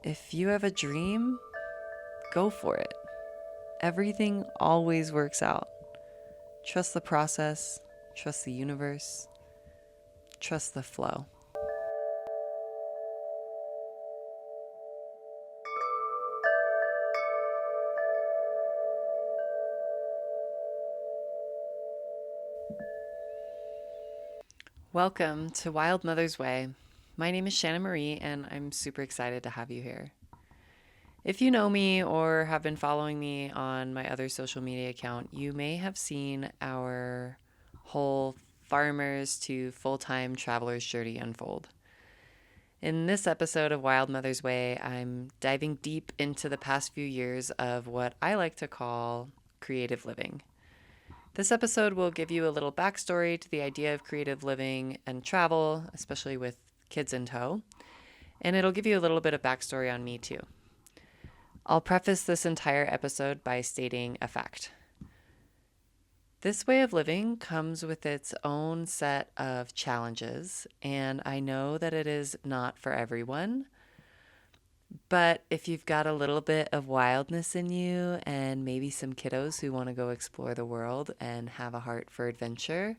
If you have a dream, go for it. Everything always works out. Trust the process, trust the universe, trust the flow. Welcome to Wild Mother's Way. My name is Shannon Marie, and I'm super excited to have you here. If you know me or have been following me on my other social media account, you may have seen our whole farmers to full-time travelers journey unfold. In this episode of Wild Mother's Way, I'm diving deep into the past few years of what I like to call creative living. This episode will give you a little backstory to the idea of creative living and travel, especially with kids in tow, and it'll give you a little bit of backstory on me too. I'll preface this entire episode by stating a fact. This way of living comes with its own set of challenges, and I know that it is not for everyone. But if you've got a little bit of wildness in you and maybe some kiddos who want to go explore the world and have a heart for adventure,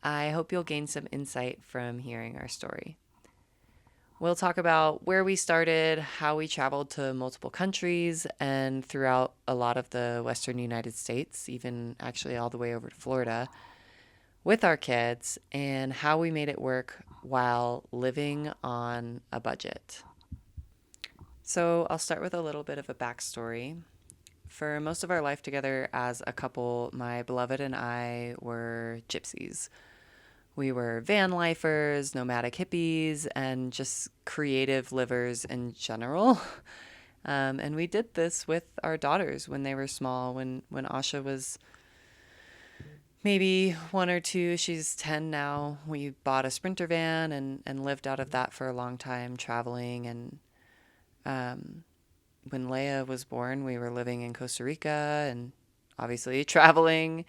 I hope you'll gain some insight from hearing our story. We'll talk about where we started, how we traveled to multiple countries and throughout a lot of the Western United States, even actually all the way over to Florida, with our kids, and how we made it work while living on a budget. So I'll start with a little bit of a backstory. For most of our life together as a couple, my beloved and I were gypsies. We were van lifers, nomadic hippies, and just creative livers in general. And we did this with our daughters when they were small. When Asha was maybe 1 or 2, she's 10 now, we bought a Sprinter van and lived out of that for a long time, traveling. And when Leia was born, we were living in Costa Rica and obviously traveling.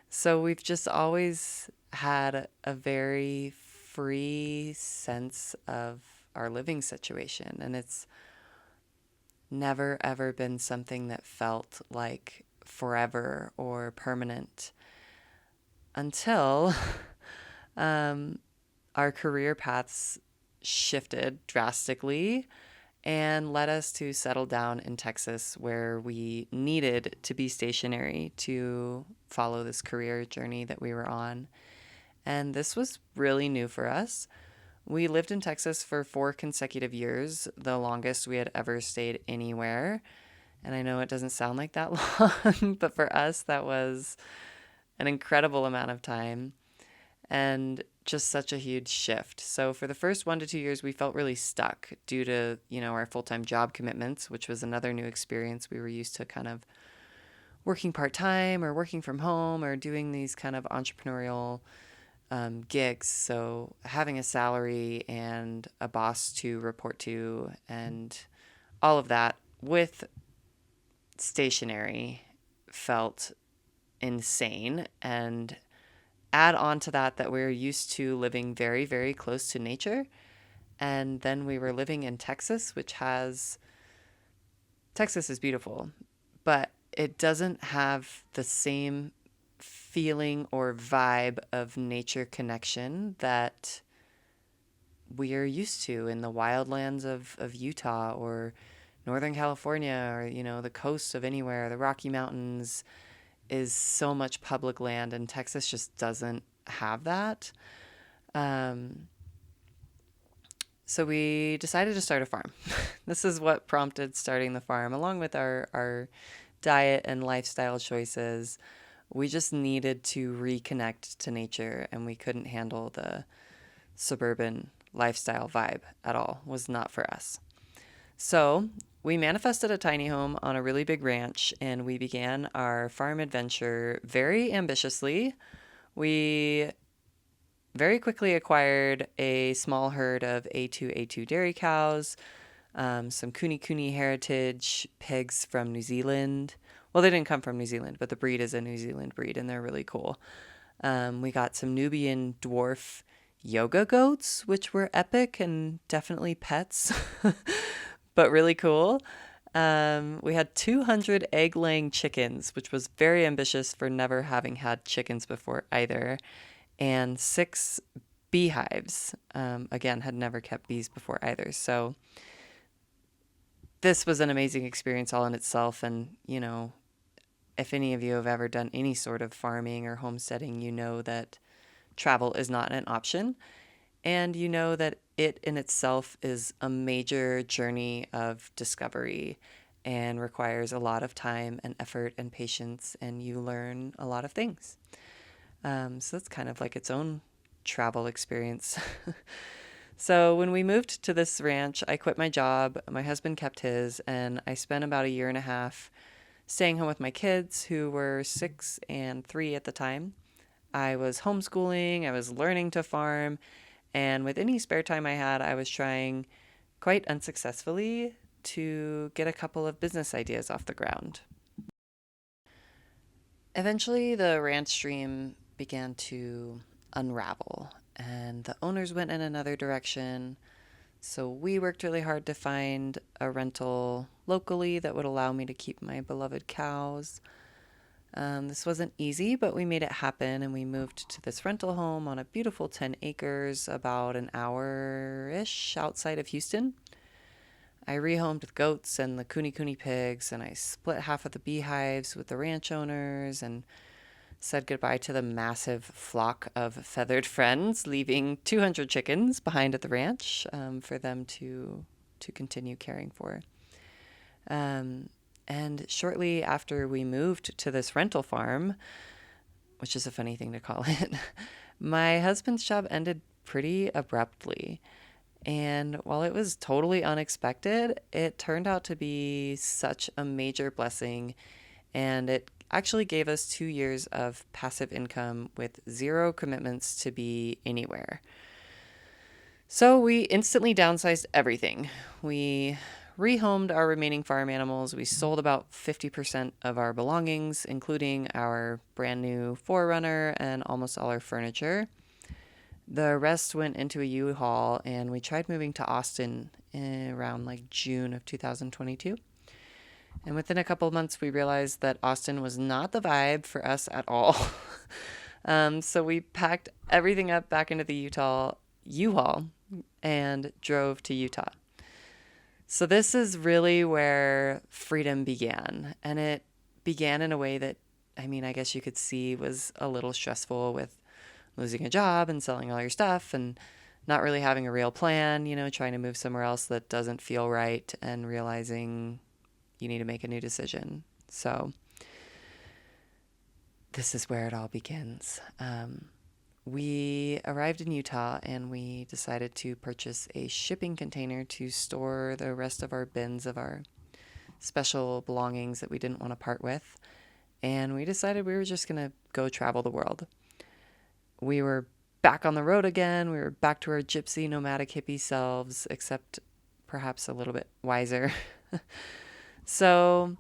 So we've just always had a very free sense of our living situation. And it's never, ever been something that felt like forever or permanent until our career paths shifted drastically and led us to settle down in Texas, where we needed to be stationary to follow this career journey that we were on. And this was really new for us. We lived in Texas for 4 consecutive years, the longest we had ever stayed anywhere. And I know it doesn't sound like that long, but for us, that was an incredible amount of time and just such a huge shift. So for the first 1 to 2 years, we felt really stuck due to, our full-time job commitments, which was another new experience. We were used to kind of working part-time or working from home or doing these kind of entrepreneurial gigs. So having a salary and a boss to report to and all of that with stationary felt insane. And add on to that we're used to living very, very close to nature. And then we were living in Texas, Texas is beautiful, but it doesn't have the same feeling or vibe of nature connection that we are used to in the wildlands of Utah or Northern California or, the coast of anywhere, the Rocky Mountains is so much public land, and Texas just doesn't have that. So we decided to start a farm. This is what prompted starting the farm, along with our diet and lifestyle choices. We just needed to reconnect to nature, and we couldn't handle the suburban lifestyle vibe at all. It was not for us. So we manifested a tiny home on a really big ranch, and we began our farm adventure very ambitiously. We very quickly acquired a small herd of A2 dairy cows, some Kuni heritage pigs from New Zealand. Well, they didn't come from New Zealand, but the breed is a New Zealand breed, and they're really cool. We got some Nubian dwarf yoga goats, which were epic and definitely pets. but really cool. We had 200 egg-laying chickens, which was very ambitious for never having had chickens before either, and 6 beehives. Again, had never kept bees before either. So this was an amazing experience all in itself. And, if any of you have ever done any sort of farming or homesteading, you know that travel is not an option. And you know that it in itself is a major journey of discovery and requires a lot of time and effort and patience, and you learn a lot of things. So it's kind of like its own travel experience. So when we moved to this ranch, I quit my job, my husband kept his, and I spent about a year and a half staying home with my kids, who were 6 and 3 at the time. I was homeschooling, I was learning to farm, and with any spare time I had, I was trying, quite unsuccessfully, to get a couple of business ideas off the ground. Eventually, the ranch dream began to unravel, and the owners went in another direction. So we worked really hard to find a rental locally that would allow me to keep my beloved cows. This wasn't easy, but we made it happen, and we moved to this rental home on a beautiful 10 acres, about an hour-ish outside of Houston. I rehomed the goats and the kuni pigs, and I split half of the beehives with the ranch owners and said goodbye to the massive flock of feathered friends, leaving 200 chickens behind at the ranch for them to continue caring for. And shortly after we moved to this rental farm, which is a funny thing to call it, my husband's job ended pretty abruptly. And while it was totally unexpected, it turned out to be such a major blessing. And it actually gave us 2 years of passive income with zero commitments to be anywhere. So we instantly downsized everything. We rehomed our remaining farm animals. We sold about 50% of our belongings, including our brand new Forerunner and almost all our furniture. The rest went into a U-Haul, and we tried moving to Austin around like June of 2022. And within a couple of months, we realized that Austin was not the vibe for us at all. So we packed everything up back into the U-Haul and drove to Utah. So this is really where freedom began. And it began in a way that, I guess you could see was a little stressful, with losing a job and selling all your stuff and not really having a real plan, trying to move somewhere else that doesn't feel right and realizing you need to make a new decision. So this is where it all begins. We arrived in Utah, and we decided to purchase a shipping container to store the rest of our bins of our special belongings that we didn't want to part with. And we decided we were just going to go travel the world. We were back on the road again. We were back to our gypsy, nomadic, hippie selves, except perhaps a little bit wiser. So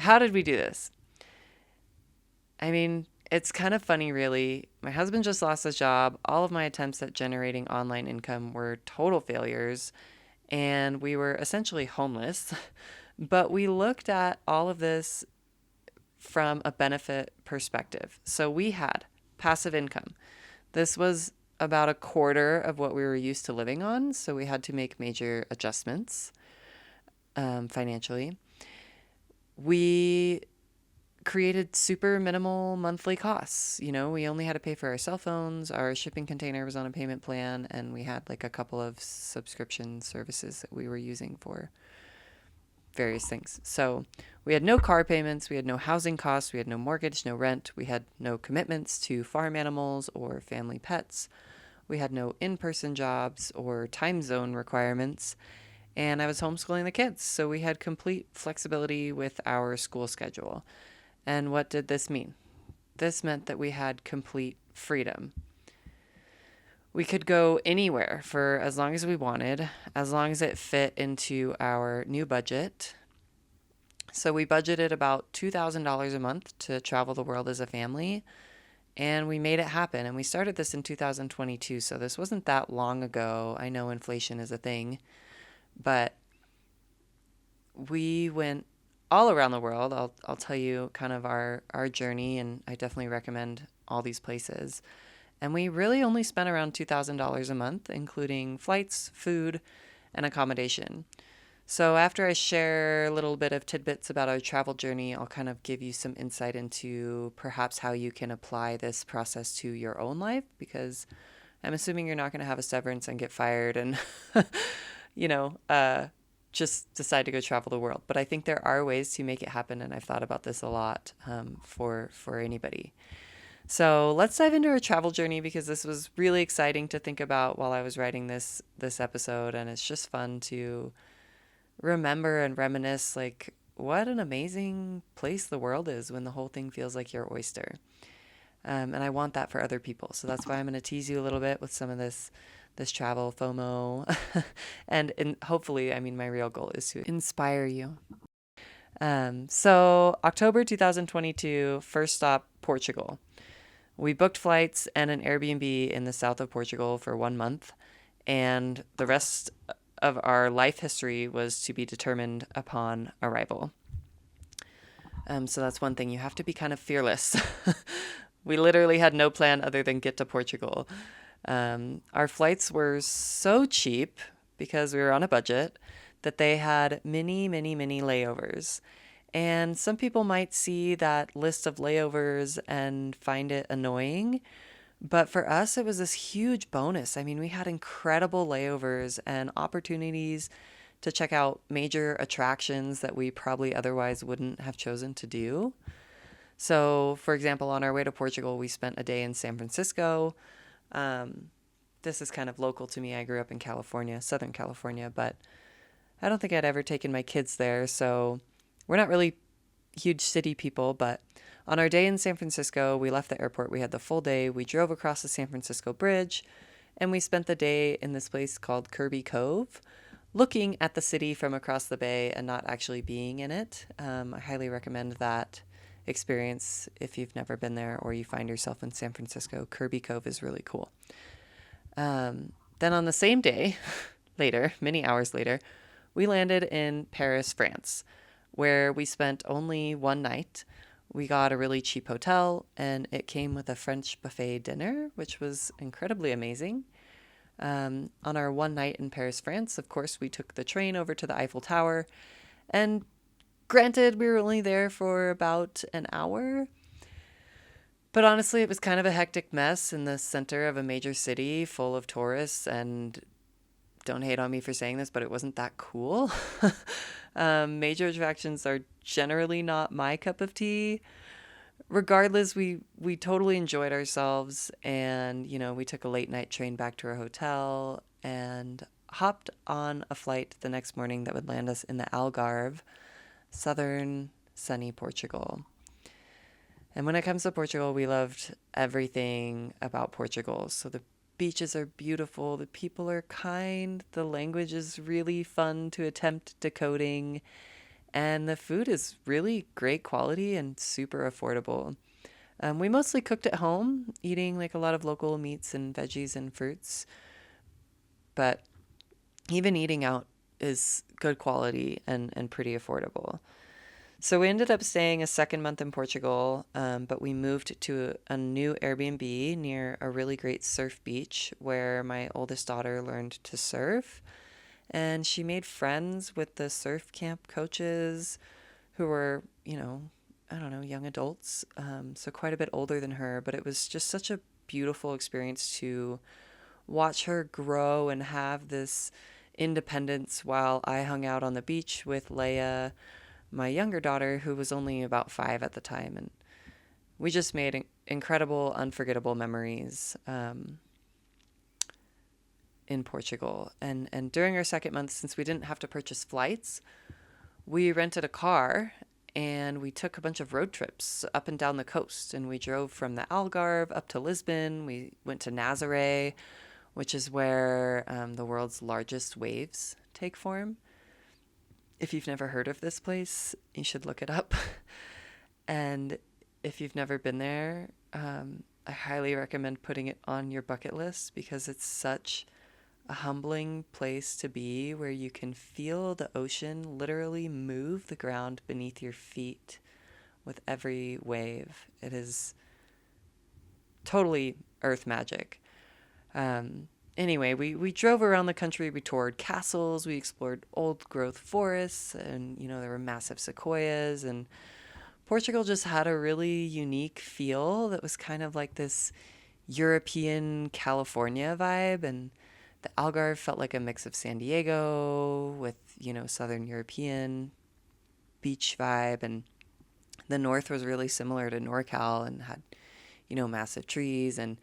how did we do this? It's kind of funny, really. My husband just lost his job. All of my attempts at generating online income were total failures, and we were essentially homeless. But we looked at all of this from a benefit perspective. So we had passive income. This was about a quarter of what we were used to living on, so we had to make major adjustments financially. We created super minimal monthly costs. We only had to pay for our cell phones, our shipping container was on a payment plan, and we had like a couple of subscription services that we were using for various things. So we had no car payments, we had no housing costs, we had no mortgage, no rent, we had no commitments to farm animals or family pets, we had no in-person jobs or time zone requirements, and I was homeschooling the kids, so we had complete flexibility with our school schedule. And what did this mean? This meant that we had complete freedom. We could go anywhere for as long as we wanted, as long as it fit into our new budget. So we budgeted about $2,000 a month to travel the world as a family, and we made it happen. And we started this in 2022, so this wasn't that long ago. I know inflation is a thing, but we went all around the world. I'll tell you kind of our journey, and I definitely recommend all these places. And we really only spent around $2,000 a month, including flights, food, and accommodation. So after I share a little bit of tidbits about our travel journey, I'll kind of give you some insight into perhaps how you can apply this process to your own life, because I'm assuming you're not going to have a severance and get fired and, you know, just decide to go travel the world. But I think there are ways to make it happen, and I've thought about this a lot for anybody. So let's dive into our travel journey, because this was really exciting to think about while I was writing this episode, and it's just fun to remember and reminisce, like, what an amazing place the world is when the whole thing feels like your oyster. And I want that for other people. So that's why I'm going to tease you a little bit with some of this travel FOMO. and hopefully, I mean, my real goal is to inspire you. So October 2022, first stop, Portugal. We booked flights and an Airbnb in the south of Portugal for 1 month, and the rest of our life history was to be determined upon arrival. So that's one thing. You have to be kind of fearless. We literally had no plan other than get to Portugal. Our flights were so cheap, because we were on a budget, that they had many, many, many layovers. And some people might see that list of layovers and find it annoying. But for us, it was this huge bonus. I mean, we had incredible layovers and opportunities to check out major attractions that we probably otherwise wouldn't have chosen to do. So, for example, on our way to Portugal, we spent a day in San Francisco. This is kind of local to me. I grew up in California, Southern California, but I don't think I'd ever taken my kids there. So we're not really huge city people, but on our day in San Francisco, we left the airport. We had the full day. We drove across the San Francisco Bridge, and we spent the day in this place called Kirby Cove, looking at the city from across the bay and not actually being in it. I highly recommend that experience if you've never been there or you find yourself in San Francisco. Kirby Cove is really cool. Then on the same day, later, many hours later, we landed in Paris, France, where we spent only 1 night. We got a really cheap hotel, and it came with a French buffet dinner, which was incredibly amazing. On our 1 night in Paris, France, of course, we took the train over to the Eiffel Tower. And granted, we were only there for about an hour. But honestly, it was kind of a hectic mess in the center of a major city full of tourists. And don't hate on me for saying this, but it wasn't that cool. Major attractions are generally not my cup of tea. Regardless, we totally enjoyed ourselves, and we took a late night train back to our hotel and hopped on a flight the next morning that would land us in the Algarve, southern sunny Portugal. And when it comes to Portugal, we loved everything about Portugal. So the beaches are beautiful, the people are kind, the language is really fun to attempt decoding, and the food is really great quality and super affordable. We mostly cooked at home, eating like a lot of local meats and veggies and fruits. But even eating out is good quality and pretty affordable. So we ended up staying a second month in Portugal, but we moved to a new Airbnb near a really great surf beach where my oldest daughter learned to surf. And she made friends with the surf camp coaches who were, I don't know, young adults, so quite a bit older than her. But it was just such a beautiful experience to watch her grow and have this independence while I hung out on the beach with Leia, my younger daughter, who was only about 5 at the time. And we just made incredible, unforgettable memories in Portugal. And during our second month, since we didn't have to purchase flights, we rented a car and we took a bunch of road trips up and down the coast. And we drove from the Algarve up to Lisbon. We went to Nazaré, which is where the world's largest waves take form. If you've never heard of this place, you should look it up. And if you've never been there, I highly recommend putting it on your bucket list, because it's such a humbling place to be where you can feel the ocean literally move the ground beneath your feet with every wave. It is totally earth magic. Anyway, we drove around the country. We toured castles. We explored old growth forests, and there were massive sequoias. And Portugal just had a really unique feel that was kind of like this European California vibe. And the Algarve felt like a mix of San Diego with Southern European beach vibe, and the north was really similar to NorCal and had massive trees. And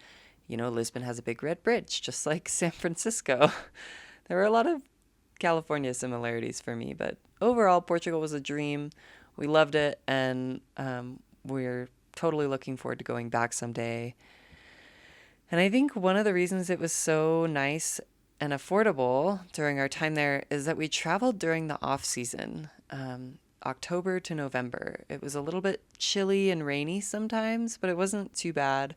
Lisbon has a big red bridge, just like San Francisco. There were a lot of California similarities for me, but overall, Portugal was a dream. We loved it, and we're totally looking forward to going back someday. And I think one of the reasons it was so nice and affordable during our time there is that we traveled during the off season, October to November. It was a little bit chilly and rainy sometimes, but it wasn't too bad.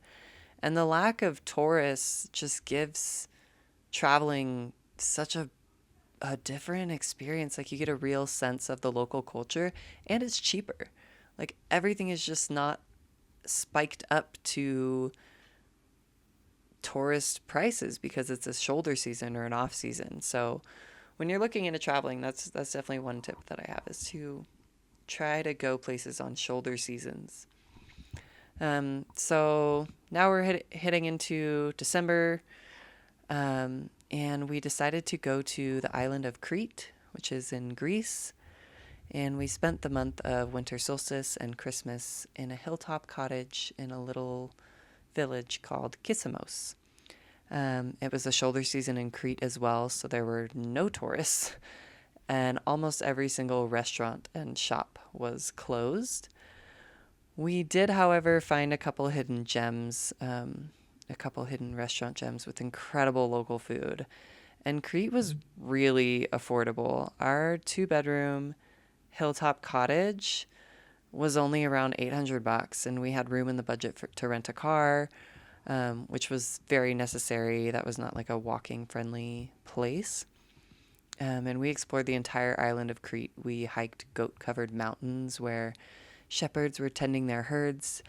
And the lack of tourists just gives traveling such a different experience. Like, you get a real sense of the local culture, and it's cheaper. Like, everything is just not spiked up to tourist prices because it's a shoulder season or an off season. So when you're looking into traveling, that's definitely one tip that I have, is to try to go places on shoulder seasons. So now we're hitting into December, and we decided to go to the island of Crete, which is in Greece. And we spent the month of winter solstice and Christmas in a hilltop cottage in a little village called Kissamos. It was a shoulder season in Crete as well, so there were no tourists, and almost every single restaurant and shop was closed. We did, however, find a couple hidden gems, a couple hidden restaurant gems with incredible local food. And Crete was really affordable. Our 2-bedroom hilltop cottage was only around $800, and we had room in the budget to rent a car, which was very necessary. That was not like a walking friendly place. And we explored the entire island of Crete. We hiked goat-covered mountains where shepherds were tending their herds,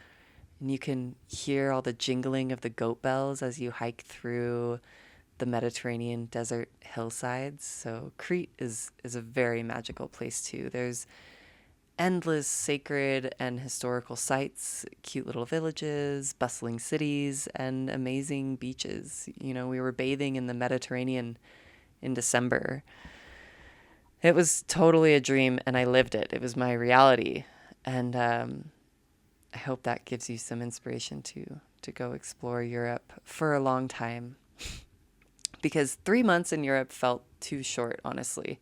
and you can hear all the jingling of the goat bells as you hike through the Mediterranean desert hillsides. So Crete is a very magical place too. There's endless sacred and historical sites, cute little villages, bustling cities, and amazing beaches. We were bathing in the Mediterranean in December. It was totally a dream, and I lived it. It was my reality. And I hope that gives you some inspiration to go explore Europe for a long time. Because 3 months in Europe felt too short, honestly.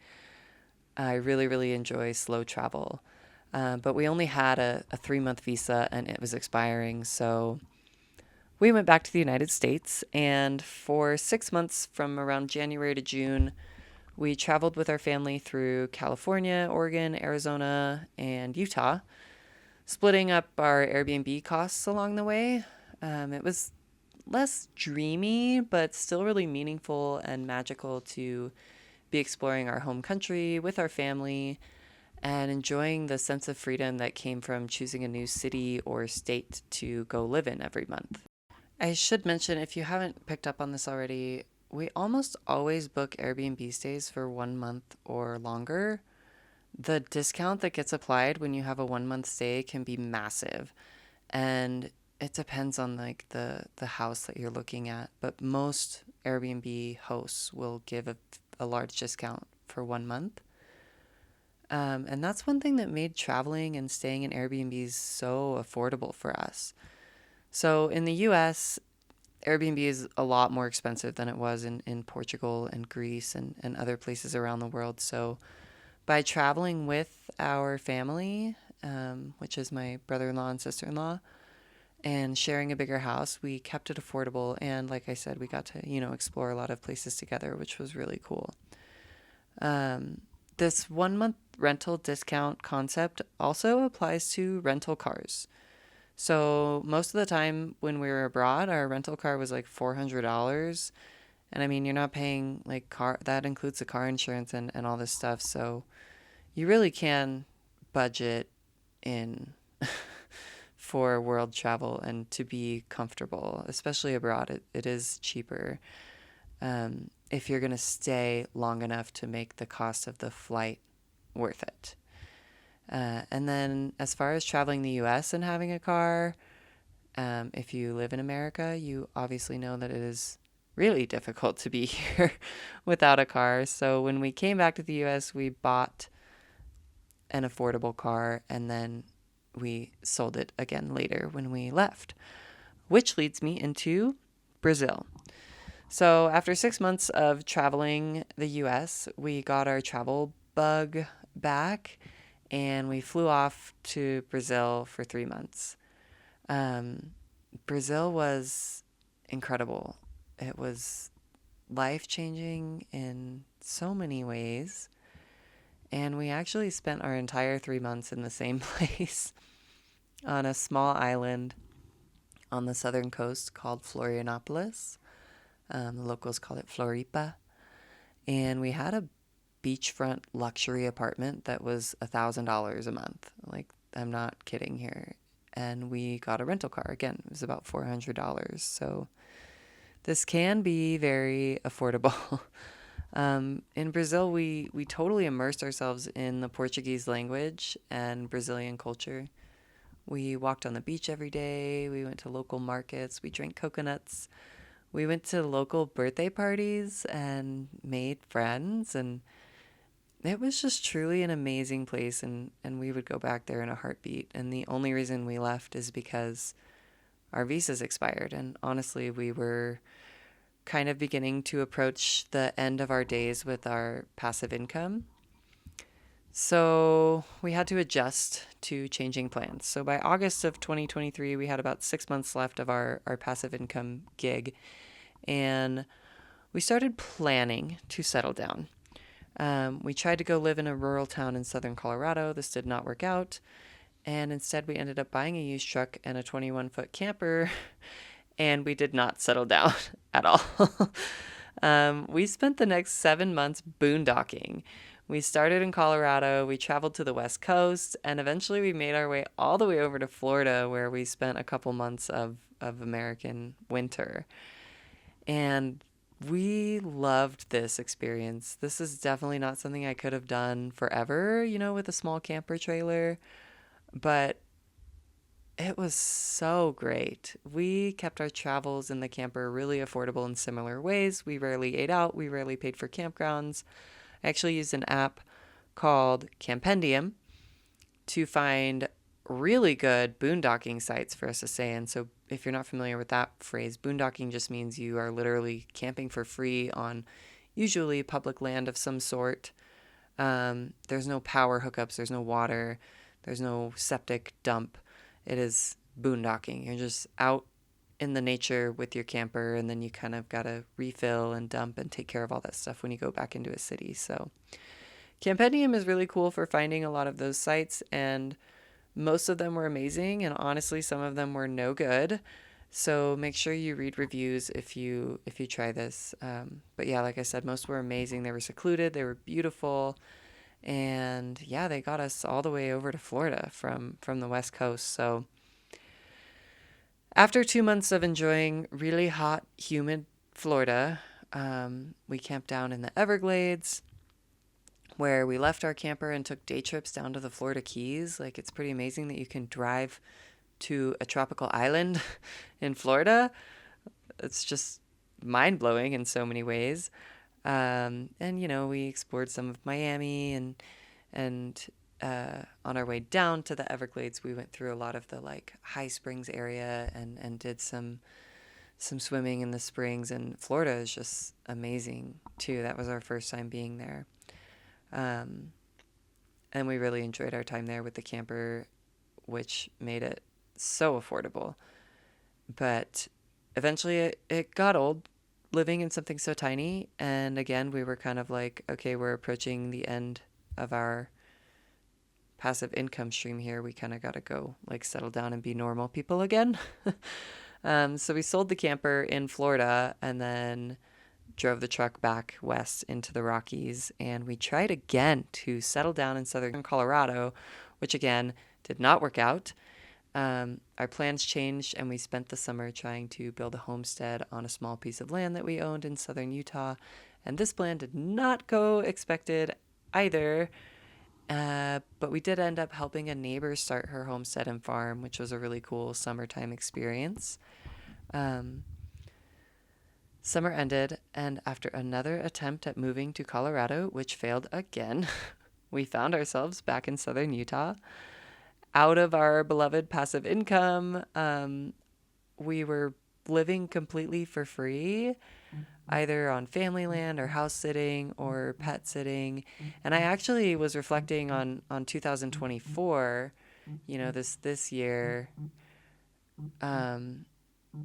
I really, really enjoy slow travel. But we only had a 3-month visa, and it was expiring. So we went back to the United States, and for 6 months from around January to June, we traveled with our family through California, Oregon, Arizona, and Utah, splitting up our Airbnb costs along the way. It was less dreamy, but still really meaningful and magical to be exploring our home country with our family and enjoying the sense of freedom that came from choosing a new city or state to go live in every month. I should mention, if you haven't picked up on this already, we almost always book Airbnb stays for 1 month or longer. The discount that gets applied when you have a 1-month stay can be massive, and it depends on like the house that you're looking at, but most Airbnb hosts will give a large discount for 1 month. And that's one thing that made traveling and staying in Airbnbs so affordable for us. So in the US, Airbnb is a lot more expensive than it was in Portugal and Greece and other places around the world. So by traveling with our family, which is my brother-in-law and sister-in-law, and sharing a bigger house, we kept it affordable. And like I said, we got to, explore a lot of places together, which was really cool. This 1-month rental discount concept also applies to rental cars. So most of the time when we were abroad, our rental car was like $400. And I mean, you're not paying like car, that includes the car insurance and all this stuff. So you really can budget in for world travel and to be comfortable, especially abroad. It is cheaper if you're going to stay long enough to make the cost of the flight worth it. And then as far as traveling the US and having a car, if you live in America, you obviously know that it is really difficult to be here without a car. So when we came back to the US, we bought an affordable car and then we sold it again later when we left, which leads me into Brazil. So after 6 months of traveling the US, we got our travel bug back and we flew off to Brazil for 3 months. Brazil was incredible. It was life-changing in so many ways. And we actually spent our entire 3 months in the same place on a small island on the southern coast called Florianopolis. The locals call it Floripa. And we had a beachfront luxury apartment that was $1,000 a month. Like, I'm not kidding here. And we got a rental car. Again, it was about $400. So this can be very affordable. In Brazil, we totally immersed ourselves in the Portuguese language and Brazilian culture. We walked on the beach every day. We went to local markets. We drank coconuts. We went to local birthday parties and made friends. And it was just truly an amazing place. And we would go back there in a heartbeat. And the only reason we left is because our visas expired. And honestly, we were kind of beginning to approach the end of our days with our passive income. So we had to adjust to changing plans. So by August of 2023, we had about 6 months left of our passive income gig. And we started planning to settle down. We tried to go live in a rural town in southern Colorado. This did not work out. And instead, we ended up buying a used truck and a 21-foot camper. And we did not settle down at all. We spent the next 7 months boondocking. We started in Colorado, we traveled to the West Coast, and eventually we made our way all the way over to Florida, where we spent a couple months of American winter. And we loved this experience. This is definitely not something I could have done forever, with a small camper trailer, but it was so great. We kept our travels in the camper really affordable in similar ways. We rarely ate out. We rarely paid for campgrounds. I actually used an app called Campendium to find really good boondocking sites for us to stay in. So if you're not familiar with that phrase, boondocking just means you are literally camping for free on usually public land of some sort. There's no power hookups. There's no water. There's no septic dump. It is boondocking. You're just out in the nature with your camper, and then you kind of got to refill and dump and take care of all that stuff when you go back into a city. So Campendium is really cool for finding a lot of those sites, and most of them were amazing, and honestly, some of them were no good. So make sure you read reviews if you try this. But yeah, like I said, most were amazing. They were secluded. They were beautiful. And yeah, they got us all the way over to Florida from the West Coast. So after 2 months of enjoying really hot, humid Florida, we camped down in the Everglades, where we left our camper and took day trips down to the Florida Keys. Like, it's pretty amazing that you can drive to a tropical island in Florida. It's just mind-blowing in so many ways. And we explored some of Miami, and on our way down to the Everglades, we went through a lot of the High Springs area and did some swimming in the springs. And Florida is just amazing too. That was our first time being there, and we really enjoyed our time there with the camper, which made it so affordable. But eventually, it got old living in something so tiny. And again, we were kind of like, okay, we're approaching the end of our passive income stream here. We kind of got to go settle down and be normal people again. So we sold the camper in Florida and then drove the truck back west into the Rockies, and we tried again to settle down in southern Colorado, which again did not work out. Our plans changed, and we spent the summer trying to build a homestead on a small piece of land that we owned in southern Utah. And this plan did not go expected either. But we did end up helping a neighbor start her homestead and farm, which was a really cool summertime experience. Summer ended, and after another attempt at moving to Colorado, which failed again, we found ourselves back in southern Utah, out of our beloved passive income. We were living completely for free, either on family land or house sitting or pet sitting. And I actually was reflecting on 2024, this year,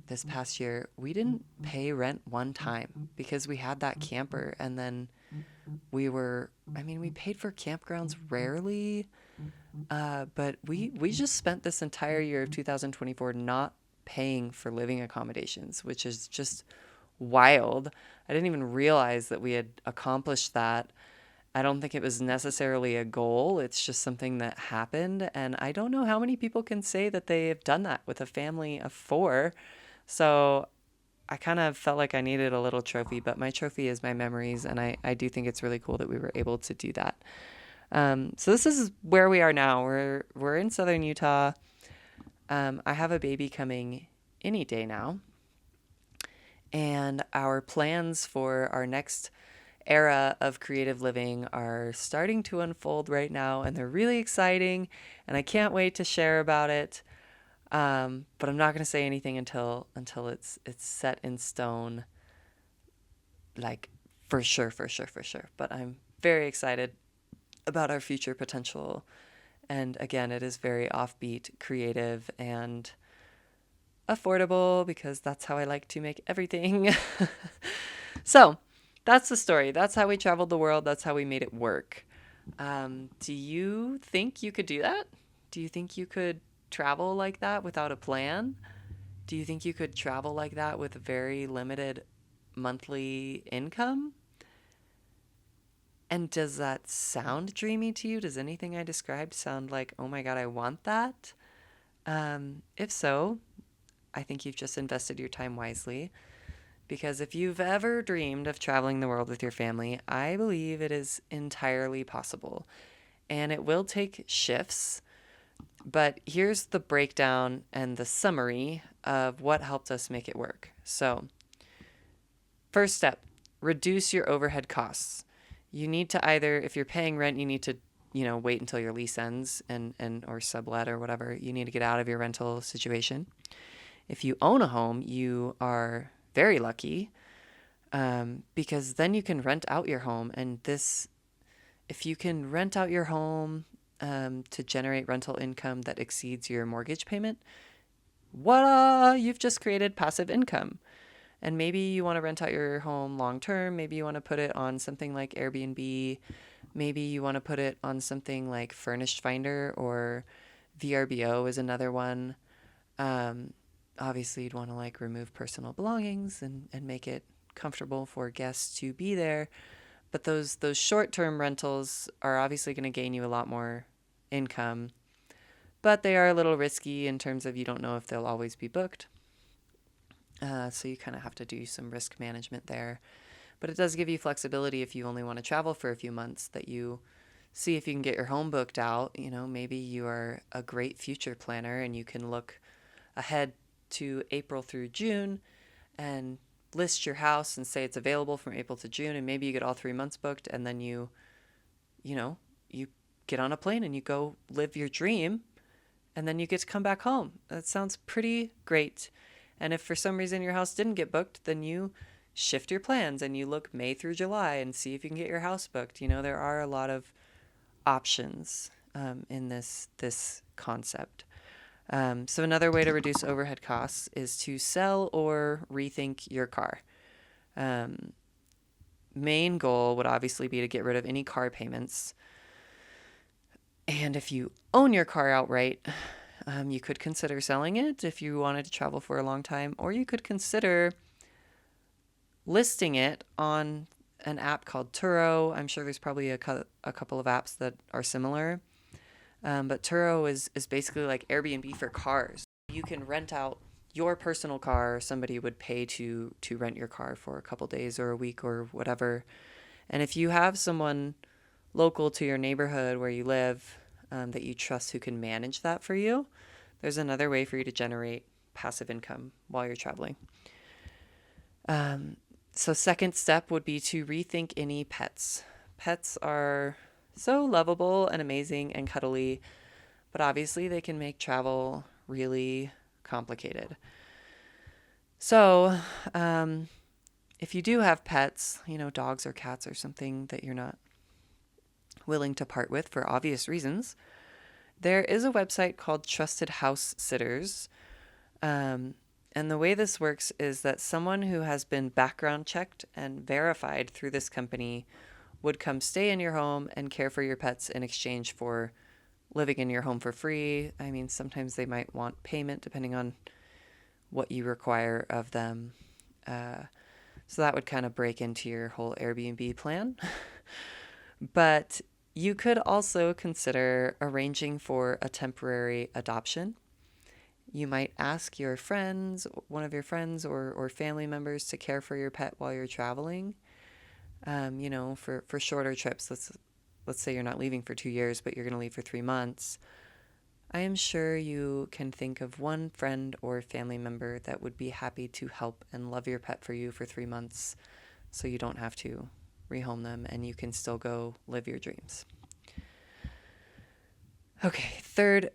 this past year, we didn't pay rent one time because we had that camper. And then we paid for campgrounds rarely. But we just spent this entire year of 2024 not paying for living accommodations, which is just wild. I didn't even realize that we had accomplished that. I don't think it was necessarily a goal. It's just something that happened. And I don't know how many people can say that they have done that with a family of 4. So I kind of felt like I needed a little trophy, but my trophy is my memories. And I do think it's really cool that we were able to do that. So this is where we are now. We're in southern Utah. I have a baby coming any day now. And our plans for our next era of creative living are starting to unfold right now, and they're really exciting, and I can't wait to share about it. But I'm not going to say anything until it's set in stone, like for sure. But I'm very excited about our future potential. And again, it is very offbeat, creative, and affordable, because that's how I like to make everything. So that's the story. That's how we traveled the world. That's how we made it work. Do you think you could do that? Do you think you could travel like that without a plan? Do you think you could travel like that with a very limited monthly income? And does that sound dreamy to you? Does anything I described sound like, oh my God, I want that? If so, I think you've just invested your time wisely. Because if you've ever dreamed of traveling the world with your family, I believe it is entirely possible. And it will take shifts. But here's the breakdown and the summary of what helped us make it work. So, first step, reduce your overhead costs. You need to either, if you're paying rent, you need to, wait until your lease ends and or sublet or whatever. You need to get out of your rental situation. If you own a home, you are very lucky, because then you can rent out your home. And if you can rent out your home to generate rental income that exceeds your mortgage payment, voila, you've just created passive income. And maybe you want to rent out your home long term. Maybe you want to put it on something like Airbnb. Maybe you want to put it on something like Furnished Finder, or VRBO is another one. Obviously, you'd want to remove personal belongings and make it comfortable for guests to be there. But those short-term rentals are obviously going to gain you a lot more income. But they are a little risky in terms of you don't know if they'll always be booked. So you kind of have to do some risk management there. But it does give you flexibility if you only want to travel for a few months, that you see if you can get your home booked out. Maybe you are a great future planner and you can look ahead to April through June and list your house and say it's available from April to June, and maybe you get all 3 months booked, and then you get on a plane and you go live your dream, and then you get to come back home. That sounds pretty great. And if for some reason your house didn't get booked, then you shift your plans and you look May through July and see if you can get your house booked. There are a lot of options in this concept. So another way to reduce overhead costs is to sell or rethink your car. Main goal would obviously be to get rid of any car payments. And if you own your car outright, you could consider selling it if you wanted to travel for a long time, or you could consider listing it on an app called Turo. I'm sure there's probably a couple of apps that are similar. But Turo is basically like Airbnb for cars. You can rent out your personal car. Somebody would pay to rent your car for a couple days or a week or whatever. And if you have someone local to your neighborhood where you live that you trust who can manage that for you, there's another way for you to generate passive income while you're traveling. So second step would be to rethink any pets. Pets are so lovable and amazing and cuddly, but obviously they can make travel really complicated. So, if you do have pets, dogs or cats or something that you're not willing to part with for obvious reasons, there is a website called Trusted House Sitters. And the way this works is that someone who has been background checked and verified through this company would come stay in your home and care for your pets in exchange for living in your home for free. I mean, sometimes they might want payment depending on what you require of them. So that would kind of break into your whole Airbnb plan. But you could also consider arranging for a temporary adoption. You might ask your friends, one of your friends or family members to care for your pet while you're traveling. For shorter trips, let's say you're not leaving for 2 years, but you're going to leave for 3 months. I am sure you can think of one friend or family member that would be happy to help and love your pet for you for 3 months so you don't have to rehome them and you can still go live your dreams. Okay, third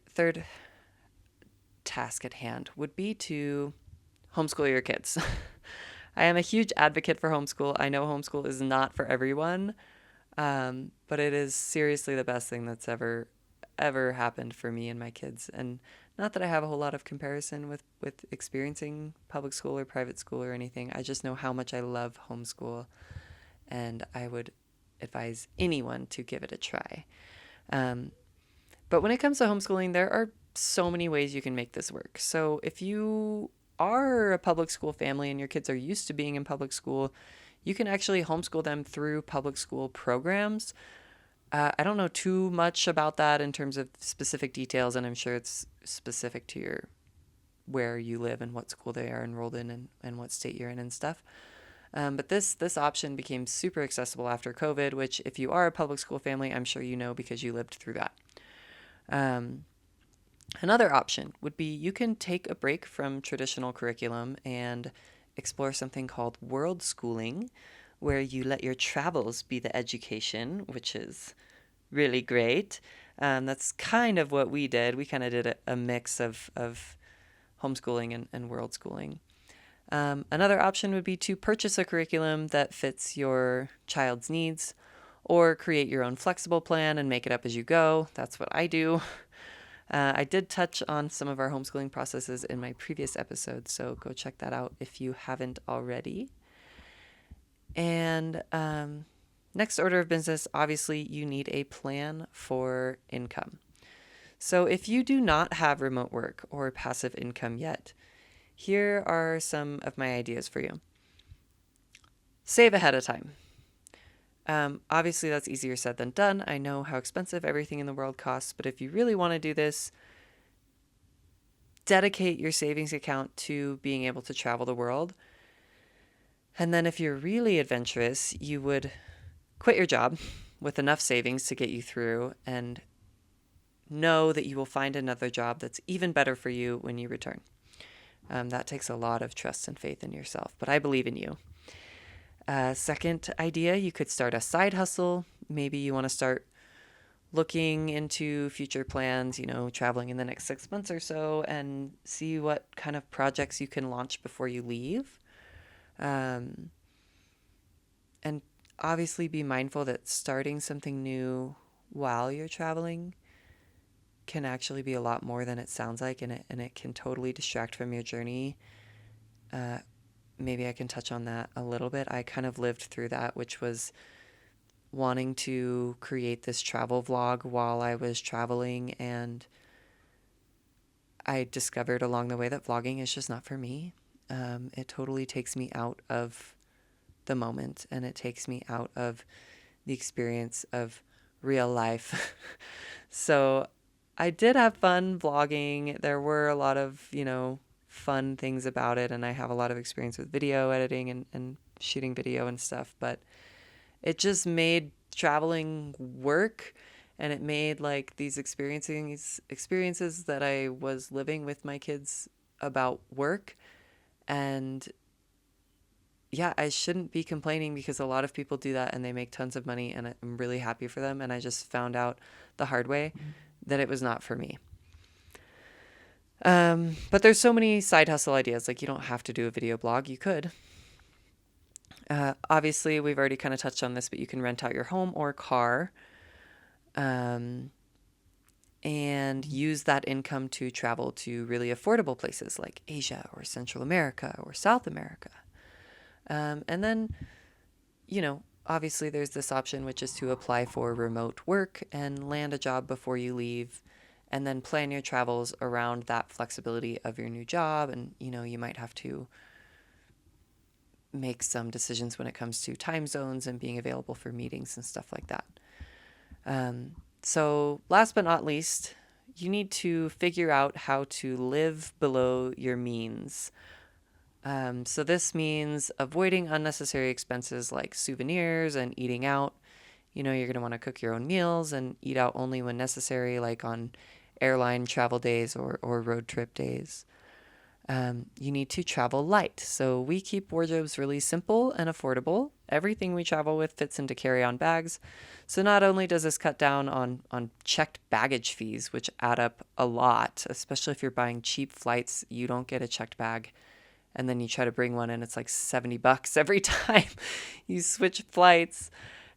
task at hand would be to homeschool your kids. I am a huge advocate for homeschool. I know homeschool is not for everyone, but it is seriously the best thing that's ever happened for me and my kids. And not that I have a whole lot of comparison with experiencing public school or private school or anything. I just know how much I love homeschool, and I would advise anyone to give it a try. But when it comes to homeschooling, there are so many ways you can make this work. So if you are a public school family and your kids are used to being in public school, you can actually homeschool them through public school programs. I don't know too much about that in terms of specific details, and I'm sure it's specific to where you live and what school they are enrolled in and what state you're in and stuff. But this option became super accessible after COVID, which if you are a public school family, I'm sure you know because you lived through that. Another option would be you can take a break from traditional curriculum and explore something called world schooling, where you let your travels be the education, which is really great. That's kind of what we did. We kind of did a mix of homeschooling and world schooling. Another option would be to purchase a curriculum that fits your child's needs, or create your own flexible plan and make it up as you go. That's what I do. I did touch on some of our homeschooling processes in my previous episode, so go check that out if you haven't already. And next order of business, obviously, you need a plan for income. So if you do not have remote work or passive income yet, here are some of my ideas for you. Save ahead of time. Obviously, that's easier said than done. I know how expensive everything in the world costs, but if you really want to do this, dedicate your savings account to being able to travel the world. And then if you're really adventurous, you would quit your job with enough savings to get you through and know that you will find another job that's even better for you when you return. That takes a lot of trust and faith in yourself, but I believe in you. Second idea, you could start a side hustle. Maybe you want to start looking into future plans, traveling in the next 6 months or so, and see what kind of projects you can launch before you leave. And obviously be mindful that starting something new while you're traveling can actually be a lot more than it sounds like, and it can totally distract from your journey. Maybe I can touch on that a little bit. I kind of lived through that, which was wanting to create this travel vlog while I was traveling, and I discovered along the way that vlogging is just not for me. It totally takes me out of the moment, and it takes me out of the experience of real life. So I did have fun vlogging. There were a lot of, fun things about it, and I have a lot of experience with video editing and shooting video and stuff, but it just made traveling work, and it made like these experiences that I was living with my kids about work. And yeah, I shouldn't be complaining because a lot of people do that and they make tons of money, and I'm really happy for them. And I just found out the hard way that it was not for me. But there's so many side hustle ideas. Like, you don't have to do a video blog. You could. Obviously, we've already kind of touched on this, but you can rent out your home or car, and use that income to travel to really affordable places like Asia or Central America or South America. And then, obviously there's this option, which is to apply for remote work and land a job before you leave, and then plan your travels around that flexibility of your new job. And, you might have to make some decisions when it comes to time zones and being available for meetings and stuff like that. So last but not least, you need to figure out how to live below your means. So this means avoiding unnecessary expenses like souvenirs and eating out. You're going to want to cook your own meals and eat out only when necessary, like on airline travel days or road trip days. You need to travel light. So we keep wardrobes really simple and affordable. Everything we travel with fits into carry-on bags. So not only does this cut down on checked baggage fees, which add up a lot, especially if you're buying cheap flights, you don't get a checked bag. And then you try to bring one and it's like $70 every time you switch flights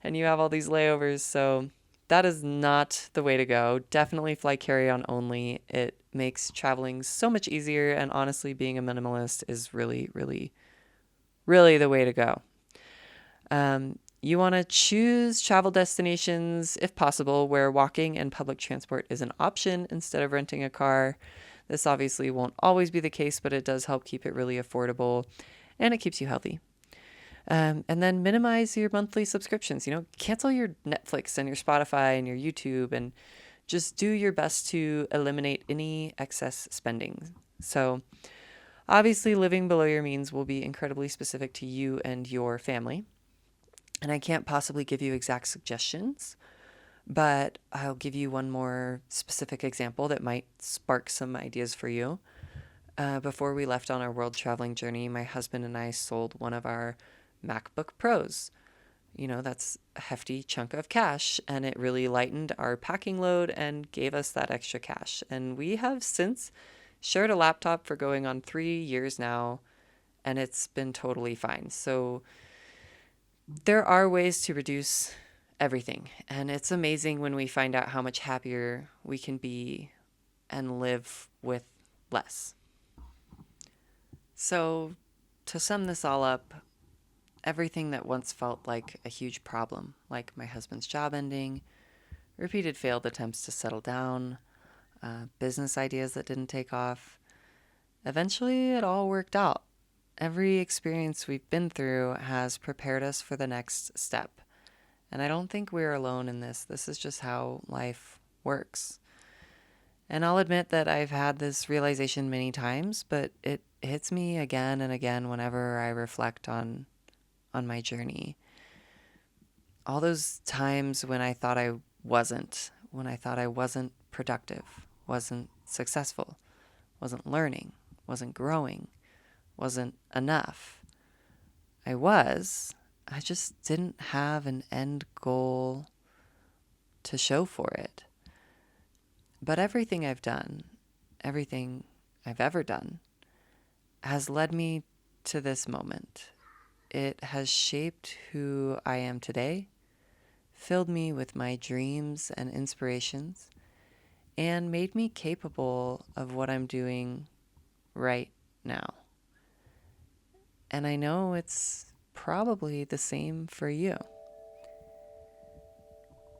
and you have all these layovers. So that is not the way to go. Definitely fly carry-on only. It makes traveling so much easier. And honestly, being a minimalist is really, really, really the way to go. You want to choose travel destinations, if possible, where walking and public transport is an option instead of renting a car. This obviously won't always be the case, but it does help keep it really affordable, and it keeps you healthy. And then minimize your monthly subscriptions. Cancel your Netflix and your Spotify and your YouTube, and just do your best to eliminate any excess spending. So obviously, living below your means will be incredibly specific to you and your family. And I can't possibly give you exact suggestions, but I'll give you one more specific example that might spark some ideas for you. Before we left on our world traveling journey, my husband and I sold one of our MacBook Pros. That's a hefty chunk of cash, and it really lightened our packing load and gave us that extra cash. And we have since shared a laptop for going on 3 years now, and it's been totally fine. So there are ways to reduce everything, and it's amazing when we find out how much happier we can be and live with less. So to sum this all up, everything that once felt like a huge problem, like my husband's job ending, repeated failed attempts to settle down, business ideas that didn't take off, eventually it all worked out. Every experience we've been through has prepared us for the next step. And I don't think we're alone in this. This is just how life works. And I'll admit that I've had this realization many times, but it hits me again and again whenever I reflect on my journey. All those times when I thought I wasn't productive, wasn't successful, wasn't learning, wasn't growing, wasn't enough. I just didn't have an end goal to show for it. But everything I've done, everything I've ever done, has led me to this moment. It has shaped who I am today, filled me with my dreams and inspirations, and made me capable of what I'm doing right now. And I know it's probably the same for you.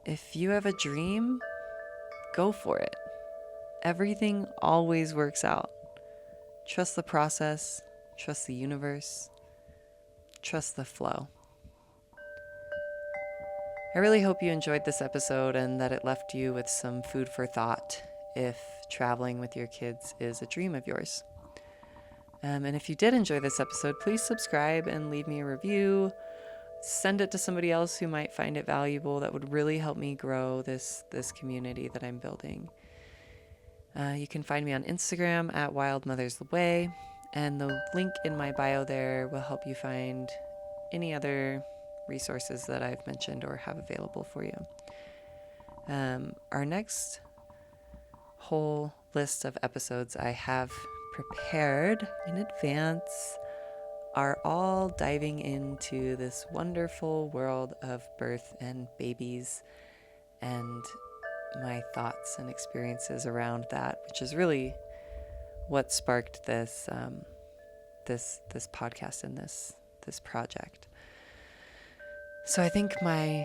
If you have a dream, go for it. Everything always works out. Trust the process, trust the universe, trust the flow. I really hope you enjoyed this episode and that it left you with some food for thought if traveling with your kids is a dream of yours. And if you did enjoy this episode, please subscribe and leave me a review. Send it to somebody else who might find it valuable. That would really help me grow this community that I'm building. You can find me on Instagram at Wild Mothers Way, and the link in my bio there will help you find any other resources that I've mentioned or have available for you. Our next whole list of episodes I have prepared in advance are all diving into this wonderful world of birth and babies and my thoughts and experiences around that, which is really what sparked this podcast and this project. So I think my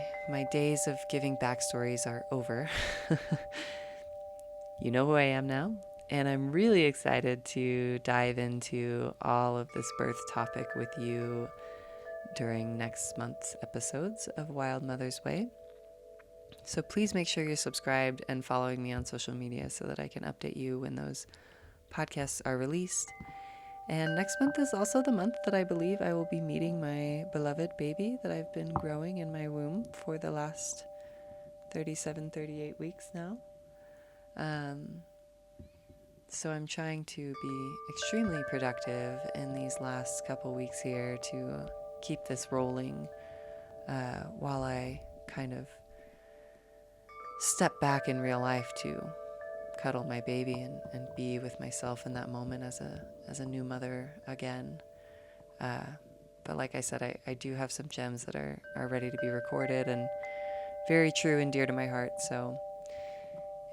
days of giving backstories are over. You know who I am now, and I'm really excited to dive into all of this birth topic with you during next month's episodes of Wild Mother's Way. So please make sure you're subscribed and following me on social media so that I can update you when those podcasts are released. And next month is also the month that I believe I will be meeting my beloved baby that I've been growing in my womb for the last 38 weeks now. So I'm trying to be extremely productive in these last couple weeks here to keep this rolling while I kind of step back in real life to cuddle my baby and be with myself in that moment as a new mother again. But like I said, I do have some gems that are ready to be recorded and very true and dear to my heart. So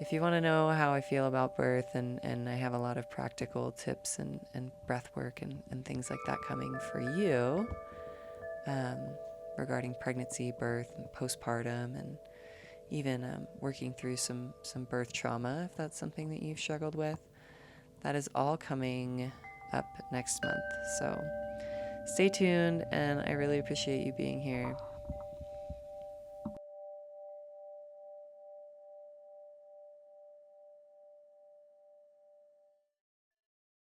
if you want to know how I feel about birth, and I have a lot of practical tips and breath work and things like that coming for you regarding pregnancy, birth, and postpartum, and even working through some birth trauma, if that's something that you've struggled with. That is all coming up next month. So stay tuned, and I really appreciate you being here.